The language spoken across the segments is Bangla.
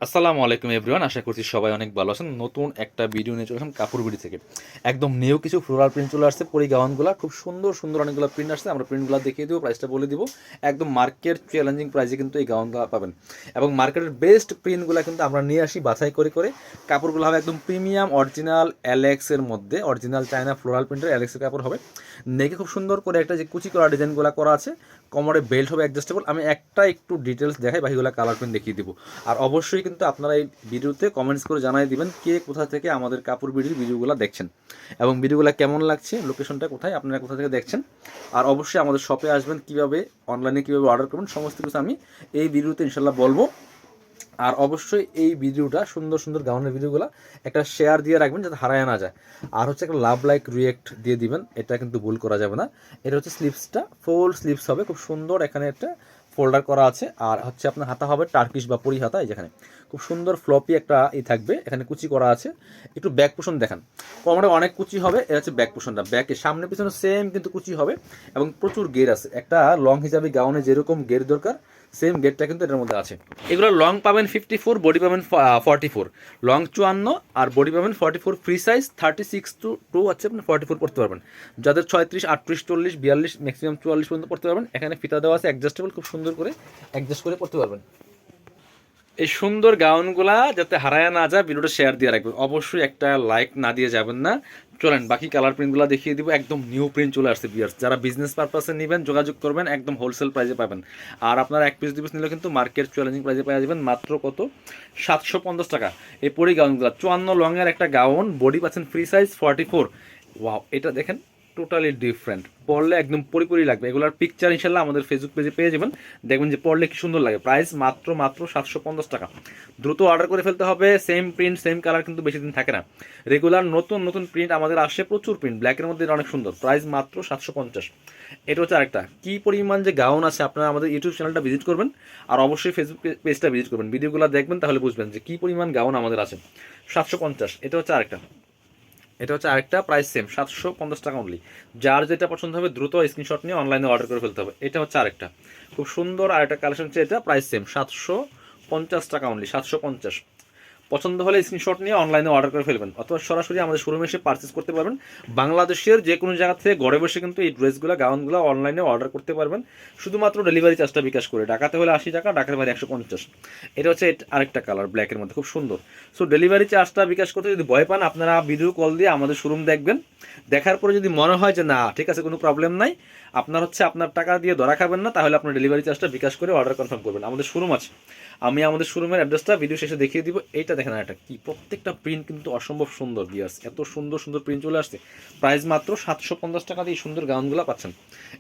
আসসালামু আলাইকুম এভরিওয়ান, আশা করছি সবাই অনেক ভালো আছেন। নতুন একটা ভিডিও নিয়ে চলে আসলাম কাপড় বিড়ি থেকে। একদম নিউ কিছু ফ্লোরাল প্রিন্ট চলে আসছে। পরি গাউনগুলো খুব সুন্দর সুন্দর অনেকগুলো প্রিন্ট আসছে। আমরা প্রিন্টগুলো দেখিয়ে দেবো, প্রাইসটা বলে দিব। একদম মার্কেট চ্যালেঞ্জিং প্রাইসে কিন্তু এই গাউনগুলো পাবেন, এবং মার্কেটের বেস্ট প্রিন্টগুলো কিন্তু আমরা নিয়ে আসি বাছাই করে করে। কাপড়গুলো হবে একদম প্রিমিয়াম অরিজিনাল অ্যালেক্সের মধ্যে, অরিজিনাল চায়না ফ্লোরাল প্রিন্টের অ্যালেক্সের কাপড় হবে। নেকে খুব সুন্দর করে একটা যে কুচি করা ডিজাইনগুলো করা আছে, কোমরে বেল্ট হবে অ্যাডজাস্টেবল। আমি একটা একটু ডিটেলস দেখাই, বাকিগুলো কালার প্রিন্ট দেখিয়ে দিব। আর অবশ্যই কিন্তু আপনারা এই ভিডিওতে কমেন্টস করে জানাই দিবেন কে কোথা থেকে আমাদের কাপড় বিড়ির ভিডিওগুলো দেখছেন, এবং ভিডিওগুলো কেমন লাগছে, লোকেশনটা কোথায়, আপনারা কোথা থেকে দেখছেন। আর অবশ্যই আমাদের শপে আসবেন, কীভাবে অনলাইনে কীভাবে অর্ডার করবেন, সমস্ত কিছু আমি এই ভিডিওতে ইনশাল্লাহ বলবো। আর অবশ্যই এই ভিডিওটা সুন্দর সুন্দর গাউনের ভিডিওগুলো একটা শেয়ার দিয়ে রাখবেন যাতে হারায় না যায়। আর হচ্ছে একটা লাভ লাইক রিয়েক্ট দিয়ে দিবেন, এটা কিন্তু ভুল করা যাবে না। এটা হচ্ছে স্লিভসটা, ফুল স্লিভস হবে, খুব সুন্দর। এখানে একটা ফোল্ডার করা আছে। আর হচ্ছে আপনার হাতা হবে টার্কিশ বা পরি হাতা। এই যেখানে খুব সুন্দর ফ্লপি একটা থাকবে, এখানে কুচি করা আছে। একটু ব্যাক পোষণ দেখান, কোমরে অনেক কুচি হবে। এটা হচ্ছে ব্যাক পোষণটা, ব্যাকে সামনে পিছনে সেম কিন্তু কুচি হবে, এবং প্রচুর গের আছে। একটা লং হিসাবে গাউনে যেরকম গের দরকার, সেম গেটটা কিন্তু এটার মধ্যে আছে। এগুলো লং পাবেন 54, বডি পাবেন 44। লং 54 আর বডি পাবেন 44। ফ্রি সাইজ 36 টু হচ্ছে আপনি 44 পড়তে পারবেন। যাদের 36, 38, 40, 42, ম্যাক্সিমাম 44 পর্যন্ত পড়তে পারবেন। এখানে ফিতা দেওয়া আছে অ্যাডজাস্টেবল, খুব সুন্দর করে অ্যাডজাস্ট করে পড়তে পারবেন। এই সুন্দর গাউনগুলা যাতে হারায় না যায়, ভিডিওটা শেয়ার দিয়ে রাখবেন। অবশ্যই একটা লাইক না দিয়ে যাবেন না। চলেন বাকি কালার প্রিন্টগুলো দেখিয়ে দিব। একদম নিউ প্রিন্ট চলে আসছে বিয়ার্স, যারা বিজনেস পারপাসে নেবেন যোগাযোগ করবেন, একদম হোলসেল প্রাইসে পাবেন। আর আপনারা এক পিস দুই পিস নিলে কিন্তু মার্কেট চ্যালেঞ্জিং প্রাইসে পেয়ে যাবেন মাত্র কত, 750 টাকা। এই পরি গাউনগুলো 54 লংয়ের একটা গাউন, বডি পাচ্ছেন ফ্রি সাইজ 44। ওয়াও, এটা দেখেন টোটালি ডিফারেন্ট, পরলে একদম পরিপরি লাগবে। এগুলোর পিকচার ইনশাল্লাহ আমাদের ফেসবুক পেজে পেয়ে যাবেন, দেখবেন যে পরলে কি সুন্দর লাগে। প্রাইস মাত্র মাত্র 750 টাকা। দ্রুত অর্ডার করে ফেলতে হবে। সেম প্রিন্ট সেম কালার কিন্তু বেশি দিন থাকে না। রেগুলার নতুন নতুন প্রিন্ট আমাদের আসে, প্রচুর প্রিন্ট, ব্ল্যাকের মধ্যে অনেক সুন্দর। প্রাইস মাত্র 750। এটা হচ্ছে আরেকটা কি পরিমাণ যে গাউন আছে। আপনারা আমাদের ইউটিউব চ্যানেলটা ভিজিট করবেন, আর অবশ্যই ফেসবুক পেজটা ভিজিট করবেন, ভিডিওগুলো দেখবেন, তাহলে বুঝবেন যে কি পরিমাণ গাউন আমাদের আছে। 750। এটা হচ্ছে আরেকটা, এটা হচ্ছে আরেকটা, প্রাইস সেম 750 টাকা অনলি। যার যেটা পছন্দ হবে দ্রুত স্ক্রিনশট নিয়ে অনলাইনে অর্ডার করে ফেলতে হবে। এটা হচ্ছে আরেকটা খুব সুন্দর আরেকটা কালেকশন হচ্ছে, এটা প্রাইস সেম 750 টাকা অনলি, 750। পছন্দ হলে স্ক্রিনশট নিয়ে অনলাইনে অর্ডার করে ফেলবেন, অথবা সরাসরি আমাদের শোরুমে এসে পারচেস করতে পারবেন। বাংলাদেশের যে কোনো জায়গা থেকে ঘরে বসে কিন্তু এই ড্রেসগুলো গাউনগুলো অনলাইনে অর্ডার করতে পারবেন, শুধুমাত্র ডেলিভারি চার্জটা বিকাশ করে। ঢাকাতে হলে 80 টাকা, ঢাকার বাইরে 150। এটা হচ্ছে আরেকটা কালার ব্ল্যাকের মধ্যে, খুব সুন্দর। সো ডেলিভারি চার্জটা বিকাশ করতে যদি ভয় পান, আপনারা ভিডিও কল দিয়ে আমাদের শোরুম দেখবেন। দেখার পরে যদি মনে হয় যে না ঠিক আছে, কোনো প্রবলেম নাই, আপনার হচ্ছে আপনার টাকা দিয়ে ধরা খাবেন না, তাহলে আপনার ডেলিভারি চার্জটা বিকাশ করে অর্ডার কনফার্ম করবেন। আমাদের শোরুম আছে, আমি আমাদের শোরুমের অ্যাড্রেসটা ভিডিও শেষে দেখিয়ে দিব। এইটা দেখেন, এটা কি প্রত্যেকটা প্রিন্ট কিন্তু অসম্ভব সুন্দর বিয়ার্স, এত সুন্দর সুন্দর প্রিন্ট চলে আসছে। প্রাইস মাত্র 750 টাকা দিয়ে সুন্দর গাউনগুলো পাচ্ছেন।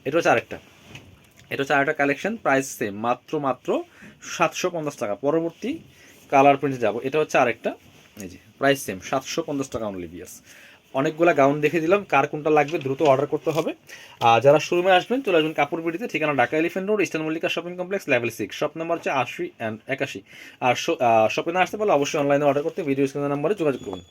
এটা হচ্ছে আরেকটা, এটা হচ্ছে আরেকটা কালেকশন, প্রাইস সেম মাত্র মাত্র 750 টাকা। পরবর্তী কালার প্রিন্টে যাব। এটা হচ্ছে আরেকটা, এই যে প্রাইস সেম 750 টাকা অনলি বিয়ার্স। অনেকগুলা গাউন দেখে দিলাম, কার কোনটা লাগবে দ্রুত অর্ডার করতে হবে। আর যারা শোরুমে আসবেন চলে আসবেন কাপড় বিড়িতে, ঠিকানা Dhaka elephant road, eastern Mallika shopping complex, level 6, shop number হচ্ছে 80 অ্যান্ড 81। আর শপে না আসতে পারলে অবশ্যই অনলাইনে অর্ডার করতে ভিডিও স্ক্রিনের নাম্বারে যোগাযোগ করুন।